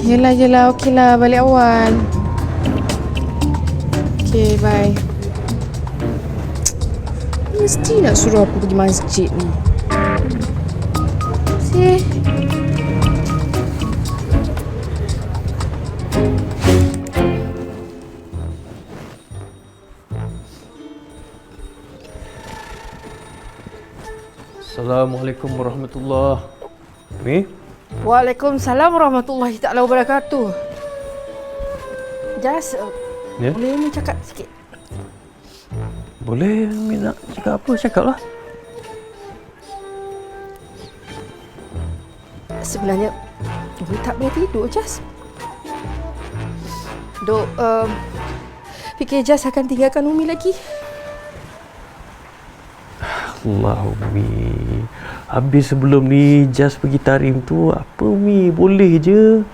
Yelah. Okeylah, balik awal. Okay, bye. Mesti nak suruh aku pergi masjid ni. See? Assalamualaikum warahmatullahi. Mi? Waalaikumsalam warahmatullahi ta'ala wabarakatuh. Jas, Ya? boleh ni cakap sikit? Boleh Mi nak cakap apa? Cakaplah. Sebenarnya, Umi tak boleh tidur, Jas. Dok, fikir Jas akan tinggalkan Umi lagi. Allah Umi. Habis sebelum ni Jas pergi tarim tu apa Umi? Boleh je.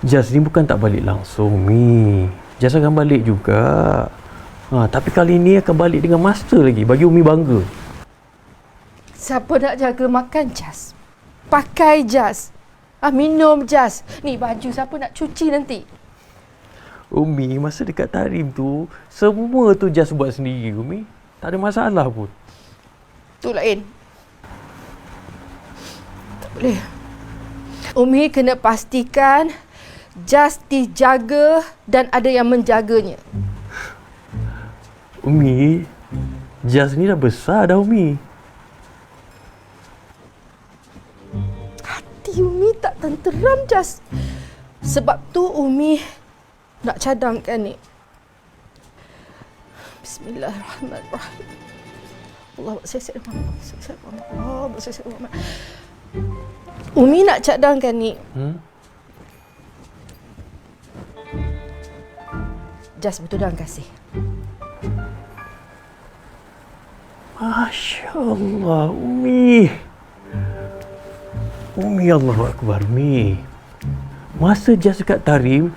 Jas ni bukan tak balik langsung Mi. Jas akan balik juga. Tapi kali ni akan balik dengan master lagi. Bagi Umi bangga. Siapa nak jaga makan, Jas? Pakai Jas. Minum Jas. Ni baju siapa nak cuci nanti? Umi, masa dekat tarim tu, semua tu Jas buat sendiri, Umi. Tak ada masalah pun. Tu lain. Tak boleh. Umi kena pastikan Jas dijaga dan ada yang menjaganya. Umi, Jas ni dah besar dah, Umi. Hati Umi tak tenteram, Jas. Sebab tu Umi nak cadangkan ni. Bismillahirrahmanirrahim. Allah Umi nak cadangkan ni. Jas bertudang kasih. Masya Allah, Umi. Umi, Allahu Akbar, Umi. Masa Jas dekat tarim,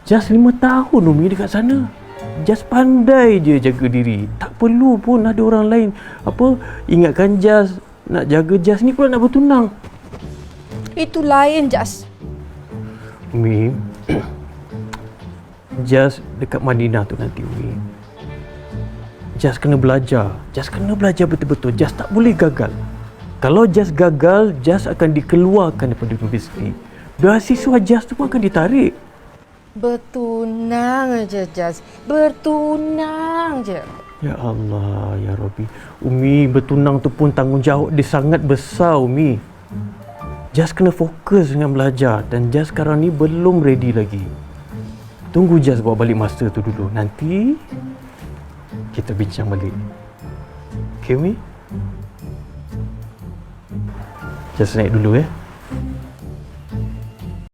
Jas 5 tahun Umi dekat sana. Jas pandai je jaga diri. Tak perlu pun ada orang lain ingatkan Jas. Nak jaga Jas ni pula nak bertunang. Itu lain, Jas. Umi, Jas dekat Madinah tu nanti, Umi. Jas kena belajar. Jas kena belajar betul-betul. Jas tak boleh gagal. Kalau Jas gagal, Jas akan dikeluarkan daripada universiti. Beasiswa Jas tu pun akan ditarik. Bertunang je, Jas. Bertunang je. Ya Allah, Ya Rabbi. Umi, bertunang tu pun tanggungjawab dia sangat besar, Umi. Jas kena fokus dengan belajar dan Jas sekarang ni belum ready lagi. Tunggu Jas bawa balik master tu dulu. Nanti kita bincang balik. Okay, Umi? Jas naik dulu, ya.